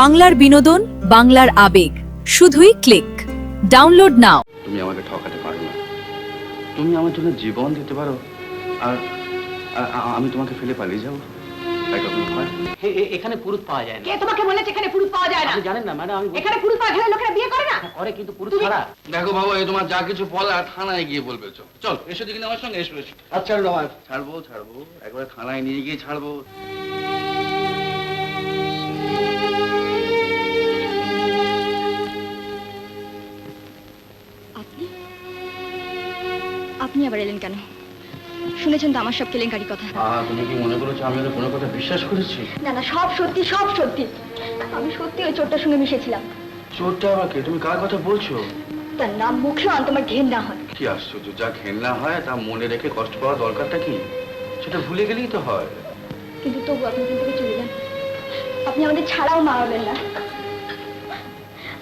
বাংলার বিনোদন, বাংলার আবেগ, শুধুই ক্লিক। ডাউনলোড নাও। তুমি আমাকে ঠকাতে পারো না। তুমি আমার জন্য জীবন দিতে পারো, আর আমি তোমাকে ফেলে পালিয়ে যাবো। তাই কখনো হয়? এখানে পুরুষ পাওয়া যায় না। কে তোমাকে বলেছে এখানে পুরুষ পাওয়া যায় না? আপনি জানেন না ম্যাডাম, আমি এখানে পুরুষ পাওয়া গেলে লোকেরা বিয়ে করে না। করে, কিন্তু পুরুষ ছাড়া। দেখো বাবা, এই তোমার যা কিছু বলা থানায় গিয়ে বলবে। চল চল, এসো দিকে আমার সঙ্গে এসো এসো। আচ্ছা নয়, ছাড়বো ছাড়বো, একবার থানায় নিয়ে গিয়ে ছাড়বো। আপনি আপনি আবার এলেন কেন? শুনেছেন তো আমার সব কেলেঙ্কারি কথা। তুমি কি মনে করেছো আমি ওদের কোনো কথা বিশ্বাস করেছি? না না, সব সত্যি, সব সত্যি। আমি সত্যি ওই চোরটার সঙ্গে মিশেছিলাম। চোরটা আমাকে? তুমি কার কথা বলছো? তার নাম মুখে আন, তোমার ঘেন্না হয়। কি আশ্চর্য, যা ঘেন্না হয় তা মনে রেখে কষ্ট পাওয়ার দরকারটা কি? সেটা ভুলে গেলেই তো হয়। কিন্তু তবু আপনি এখান থেকে চলে যান। আপনি আমাদের ছাড়াও মারাবেন না।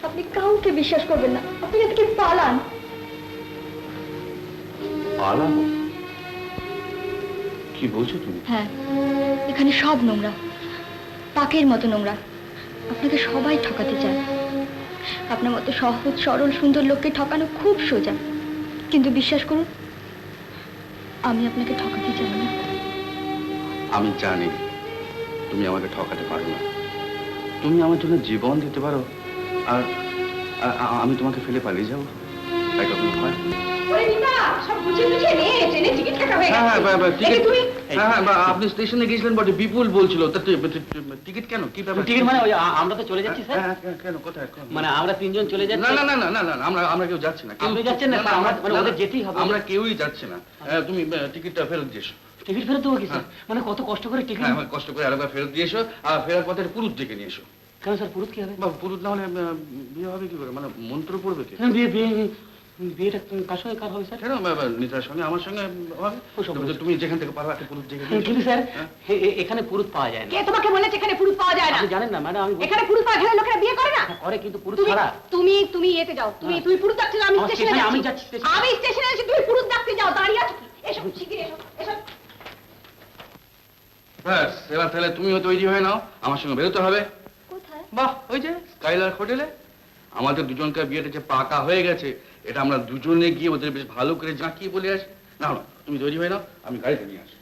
আপনি কাউকে বিশ্বাস করবেন না। আপনি এখান থেকে পালান। পালাবো? কি বলছো তুমি? হ্যাঁ, এখানে সব নোংরা, পাকের মতো নোংরা। আপনাকে সবাই ঠকাতে চায়। আপনার মতো সহজ সরল সুন্দর লোককে ঠকানো খুব সোজা, কিন্তু বিশ্বাস করুন, আমি আপনাকে ঠকাতে চাই না। আমি জানি তুমি আমাকে ঠকাতে পারো না। তুমি আমার জন্য জীবন দিতে পারো, আর আমি তোমাকে ফেলে পালিয়ে যাবো। তাই কখনো হয়? ওরে মিতা, সব বুঝে বুঝে নে, ট্রেনে টিকিট কাটা হয়ে গেছে। এই তুমি আপনি স্টেশনে গিয়েছিলেন বটে, বিপুল বলছিল। টিকিট কেন? কি ব্যাপার? টিকিট মানে ওই আমরা তো চলে যাচ্ছি স্যার। কেন? কোথায়? মানে আমরা তিনজন চলে যাচ্ছি। না না না না না না, আমরা কেউ যাচ্ছি না। আপনি যাচ্ছেন না স্যার? আমরা মানে ওদের যেতেই হবে। আমরা কেউই যাচ্ছি না। তুমি টিকিটটা ফেরত দিয়ে এসো। টিকিট ফেরত দেবো কি স্যার? মানে কত কষ্ট করে টিকিট। হ্যাঁ, কষ্ট করে আরেকবার ফেরত দিয়ে এসো, আর ফেরার পথে পুরুষ ডেকে নিয়ে এসো। কেন স্যার, পুরুষ কি হবে? বা পুরুষ না হলে বিয়ে হবে কি করে? মানে মন্ত্র পড়বে কি? বিয়েটা কার সঙ্গে কার হবে স্যার? কেন? নিতার সঙ্গে, আমার সঙ্গে হবে। তুমি যেখান থেকে পারো একটা পুরুষ ডেকে নিয়ে এসো। কিন্তু স্যার, এখানে পুরুষ পাওয়া যায় না। কে তোমাকে বলেছে এখানে পুরুষ পাওয়া যায় না? আপনি জানেন না ম্যাডাম, আমি এখানে পুরুষ পাওয়া গেলে লোকেরা বিয়ে করে না। করে, কিন্তু পুরুষ তুমি ছাড়া। তুমি তুমি এতে যাও। তুমি পুরুষ ডাকতে যাও, আমি আমার স্টেশনে স্টেশনে, যাচ্ছি। আমি যাচ্ছি স্টেশনে। আমি স্টেশনে আছি, তুমি পুরুষ ডাকতে যাও। দাঁড়িয়ে আছো কি? এসো, শিগগির এসো, এসো। ব্যাস, এবার তাহলে তুমিও তৈরি হয়ে নাও, আমার সঙ্গে বেরোতে হবে। কোথায়? বাহ, ওই যে স্কাইলার হোটেলে। আমাদের দুজনকার বিয়েটা যে পাকা হয়ে গেছে, এটা আমরা দুজনে গিয়ে ওদের বেশ ভালো করে জাঁকিয়ে বলে আসি। না না, তুমি তৈরি হয়ে নাও, আমি গাড়িতে নিয়ে আসি।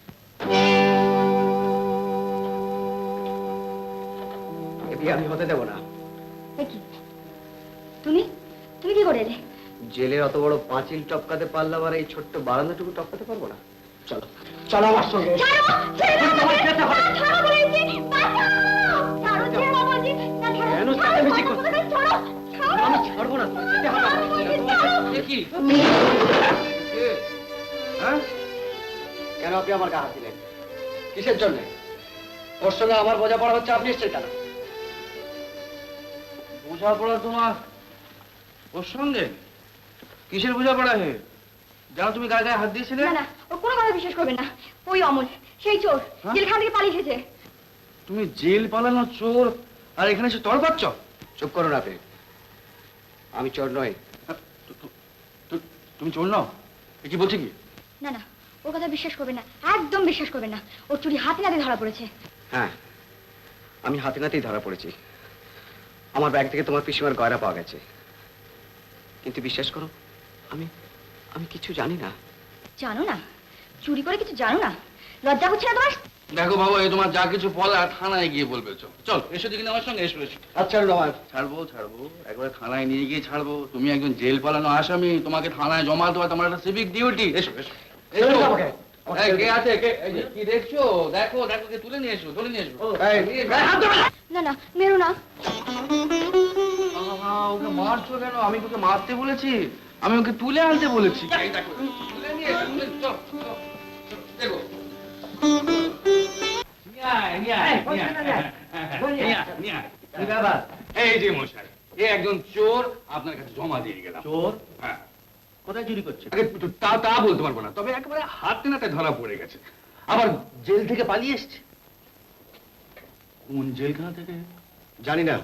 এ বিয়ে আমি হতে দেবো না। এ কি? তুমি তুমি কি করে এলে? জেলের অত বড় পাঁচিল টপকাতে পারলাম, আর এই ছোট্ট বারান্দাটুকু টপকাতে পারবো না? চলো চলো আমার সঙ্গে। ছাড়ো, ছেড়ে দাও আমাকে। ছাড়ো বলেছি, বাঁচাও। ছাড়ো, ছেড়ে দাও বলছি। না, ছাড়ো, কেন ছাড়ো, চেঁচামেচি ছাড়ো, করছো? ছাড়ো, ছাড়ো। আমি ছাড়বো না, তোমার যেতে হবে। ছাড়ো বলছি, ছাড়ো। এ কি? হ্যাঁ? কেন আপনি আমার গা হাত দিলেন? কিসের জন্য? ওর সঙ্গে আমার বোঝাপড়া হচ্ছে, আপনি এসছেন কেন? বোঝাপড়া তোমার ওর সঙ্গে? কিসের বোঝাপড়া হে? জানো তুমি গায়ে গায়ে হাত দিয়েছিলে? না না, ওর কোনো কথা বিশ্বাস করবেন না। ওই অমল, সেই চোর, হ্যাঁ? জেলখানা থেকে পালিয়ে এসেছে। তুমি জেল পালানো চোর, আর এখানে এসে তর পাচ্ছ? চুপ করুন আপনি। আমি চোর নই। তুমি চোর নাও? এ কি বলছে কি? না না, ওর কথা বিশ্বাস করবেন না, একদম বিশ্বাস করবেন না। ওর চুরি হাতে নাতে ধরা পড়েছে। হ্যাঁ, আমি হাতে নাতেই ধরা পড়েছি। আমার ব্যাগ থেকে তোমার পিসিমার গয়না পাওয়া গেছে, কিন্তু বিশ্বাস করো, আমি আমি কিছু জানি না। জানো না? চুরি করে কিছু জানো না? লজ্জা হচ্ছে না তোমার? দেখো বাবা, এই তোমার যা কিছু বলা থানায় গিয়ে বলবে। চল চল, এসো দিকে আমার সঙ্গে এসো এসো। আচ্ছা নয়, ছাড়বো ছাড়বো, একবার থানায় নিয়ে গিয়ে ছাড়বো। তুমি একজন জেল পালানো আসামি, তোমাকে থানায় জমা দেওয়া তোমার একটা সিভিক ডিউটি। এসো এসো এসো। এই, কে আছে? এই যে, কি দেখছো? দেখো দেখো, কে তুলে নিয়ে এসো, ধরে নিয়ে এসো। না না, মেরো না। ওকে মারছো কেন? আমি তোকে মারতে বলেছি? আমি ওকে তুলে আনতে বলেছি। এই দেখো, তুলে নিয়ে এসো, চল চল, দেখো। এই যে মশাই, এ একজন চোর, আপনার কাছে জমা দিয়ে গেলাম। চোর? হ্যাঁ। কোথায় চুরি করছে? আগে তা বলতে পারবো না, তবে একেবারে হাতে নাতে ধরা পড়ে গেছে। আবার জেল থেকে পালিয়ে এসছে। কোন জেলখানা থেকে জানি না।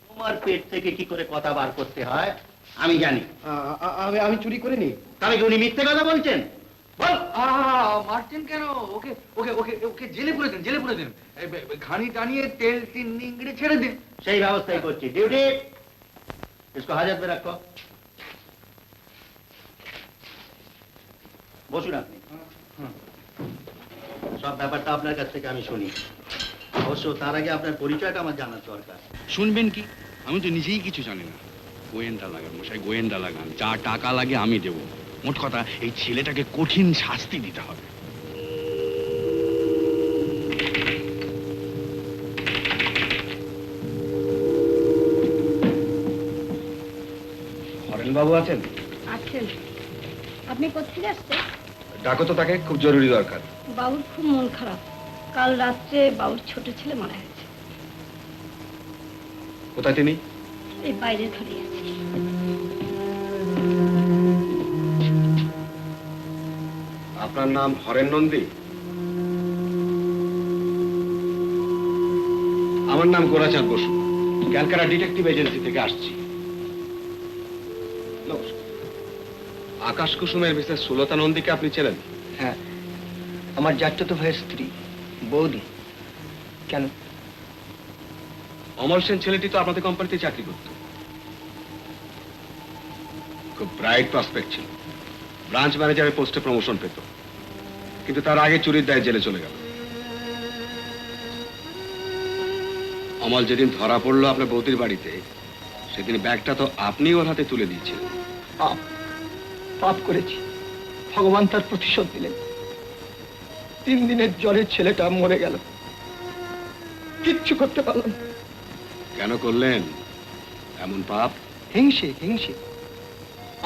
তোমার পেট থেকে কি করে কথা বার করতে হয় আমি জানি। আমি চুরি করিনি। তবে কি উনি মিথ্যে কথা বলছেন? বল। মারছেন কেন? ওকে ওকে ওকে ওকে জেলে পুরে দিন, জেলে পুরে দিন। ঘানি টানিয়ে তেল তিন নিংড়ে ছেড়ে দিন। সেই ব্যবস্থাই করছি। ডিউটি, इसको हाजत में रखो। বসুন আপনি। সব ব্যাপারটা আপনার কাছ থেকে আমি শুনি। অবশ্য তার আগে আপনার পরিচয়টা আমার জানার দরকার। শুনবেন কি? আমি তো নিজেই কিছু জানি না। গোয়েন্দা লাগান মশাই, গোয়েন্দা লাগান। যা টাকা লাগে আমি দেব। মোট কথা, এই ছেলেটাকে কঠিন শাস্তি দিতে হবে। হরেন বাবু আছেন? আছেন? আপনি কোথেকে আসছেন? ডাকো তো তাকে, খুব জরুরি দরকার। বাবুর খুব মন খারাপ। কাল রাত্রে বাবুর ছোট ছেলে মারা গেছে। কোথায় তিনি? এই বাইরে দাঁড়িয়ে আছে। আপনার নাম হরেন নন্দী? আমার নাম গোরাচাঁদ বসু, ক্যালকাটা ডিটেকটিভ এজেন্সি থেকে আসছি। আকাশ কুসুমের মিসেস সুলতা নন্দীকে আপনি চেনেন? হ্যাঁ, আমার জ্যাঠাতো ভাইয়ের স্ত্রী, বৌদি। কেন? অমল সেন ছেলেটি তো আপনাদের কোম্পানিতে চাকরি করত। খুব ব্রাইট প্রসপেক্ট ছিল, ব্রাঞ্চ ম্যানেজারের পোস্টে প্রমোশন পেত, কিন্তু তার আগে চুরির দায়ে জেলে চলে গেল। অমল যেদিন ধরা পড়লো আপনার বৌদির বাড়িতে, সেদিন ব্যাগটা তো আপনি ওর হাতে তুলে দিয়েছিলেন। পাপ পাপ করেছি, ভগবান তার প্রতিশোধ দিলেন। 3 দিনের জ্বরের ছেলেটা মরে গেল, কিচ্ছু করতে পারলাম না। কেন করলেন এমন পাপ? হিংসে হিংসে।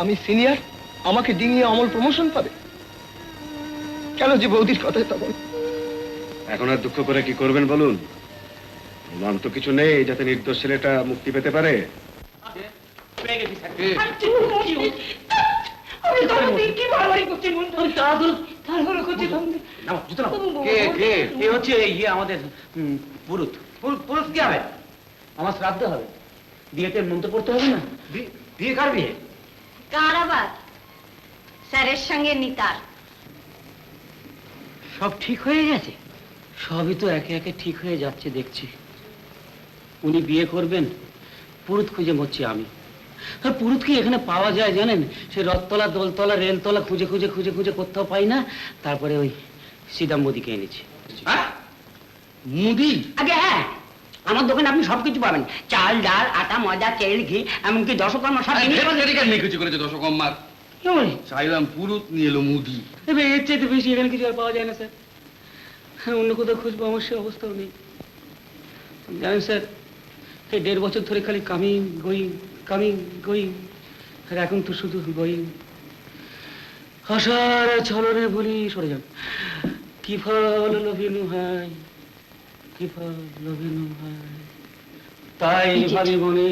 আমি সিনিয়র, আমাকে ডিঙিয়ে অমল প্রমোশন পাবে? কেন যে বৌদির কথাই তা বল। এখন আর দুঃখ করে কি করবেন বলুন? প্রমাণ তো কিছু নেই যাতে নির্দোষ ছেলেটা মুক্তি পেতে পারে। পেয়ে গেছি স্যার। নাও, জুতো নাও। কে হচ্ছে ইয়ে আমাদের পুরুত। পুরুত কি হবে? আমার শ্রাদ্ধ হবে, বিয়েতে মন্ত্র পড়তে হবে না? বিয়ে কার বিয়ে? কারাবাদ স্যারের সঙ্গে নিতার। সব ঠিক হয়ে গেছে? সবই তো একে একে ঠিক হয়ে যাচ্ছে দেখছি। উনি বিয়ে করবেন, পুরুত খুঁজে মরছি আমি। আর পুরুত কি এখানে পাওয়া যায় জানেন? সে রথতলা, দোলতলা, রেলতলা খুঁজে খুঁজে খুঁজে খুঁজে কোথাও পাই না। তারপরে ওই সিদাম মুদিকে এনেছি। মুদি? আগে হ্যাঁ, আমার দোকানে আপনি সবকিছু পাবেন। চাল, ডাল, আটা, ময়দা, তেল, ঘি, এমনকি দশকর্মা সব জিনিস। কিছু করেছে দশকম্মার। চাইলাম পুরুত, নিয়ে এলো মুদি। এর চাইতে বেশি এখানে কিছু আর পাওয়া যায় না স্যার। হ্যাঁ, অন্য কোথাও খুঁজবো, আমার সে অবস্থাও নেই। জানেন স্যার, এই 1.5 বছর ধরে খালি কামিং গোয়িং, আর এখন তো শুধু গোয়িং। আশার ছলনে বলি সরে যান। কি ফল লোভিনু হয়, কি ফল লোভিনু হয়, তাই ভাবি মনে,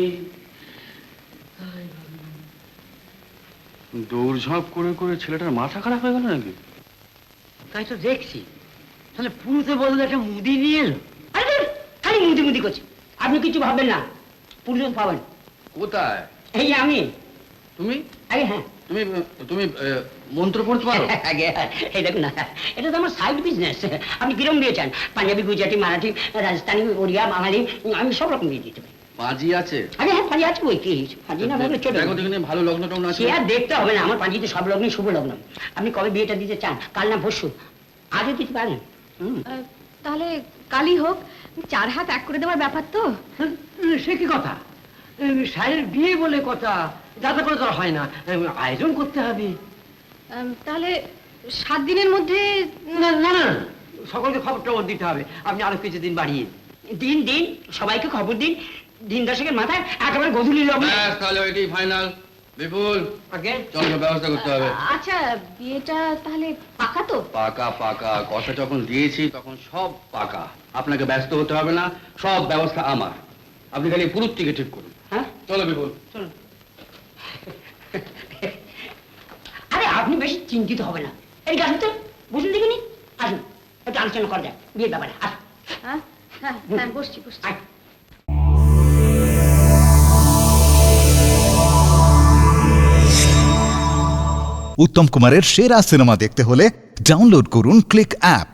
তাই ভাবি মনে। দৌড়ঝাঁপ করে করে ছেলেটার মাথা খারাপ হয়ে গেল নাকি? তাই তো দেখছি। তাহলে পুরুতে বললে একটা মুদি নিয়ে এলো। আরে ধুর, খালি মুদি মুদি করছে। আপনি কিছু ভাববেন না, পুরুষ পাবেন। কোথায়? এই যে আমি। তুমি? আরে হ্যাঁ, তুমি তুমি মন্ত্র পড়তে পারো? আগে এই দেখুন না, এটা তো আমার সাইড বিজনেস। আপনি কিরম দিয়ে চান? পাঞ্জাবি, গুজরাটি, মারাঠি, রাজস্থানি, ওড়িয়া, বাঙালি, আমি সব রকম দিয়ে দিতে পারি। পাঁজি আছে? আরে হ্যাঁ, পাঞ্জি আছে। ওই কি পাঞ্জি না বলে চলে দেখো দেখুন, ভালো লগ্ন টগ্ন আছে? সে আর দেখতে হবে না, আমার পাঞ্জিতে সব লগ্নই শুভ লগ্ন। আপনি কবে বিয়েটা দিতে চান? কাল না পরশু? আগে দিতে পারেন। তাহলে কালই হোক, 4 হাত এক করে দেওয়ার ব্যাপার তো। সে কি কথা? সাহের বিয়ে বলে কথা, যাতে করে তো হয় না, আয়োজন করতে হবে। তাহলে 7 দিনের মধ্যে। না না না, সকলকে খবর টবর দিতে হবে। আপনি আরো কিছুদিন বাড়িয়ে দিন। দিন সবাইকে খবর দিন। দিন 10-এর মাথায় একেবারে গধূলি লগ্ন। ব্যাস, তাহলে ওইটাই ফাইনাল। বিপুল, আগে চলো ব্যবস্থা করতে হবে। আচ্ছা, বিয়েটা তাহলে পাকা তো? পাকা পাকা, কথা যখন দিয়েছি তখন সব পাকা। আপনাকে ব্যস্ত হতে হবে না, সব ব্যবস্থা আমার। আপনি খালি পুরুষটিকে ঠিক করুন। হ্যাঁ, চলো বিপুল, চলুন। আরে আপনি বেশি চিন্তিত হবে না। এই আসুন তো, বসুন দেখিনি। আসুন, একটু আলোচনা করা যায় বিয়ের ব্যাপারে। আসুন। হ্যাঁ হ্যাঁ হ্যাঁ, বসছি। আয়। উত্তম কুমারের সেরা সিনেমা দেখতে হলে ডাউনলোড করুন ক্লিক অ্যাপ।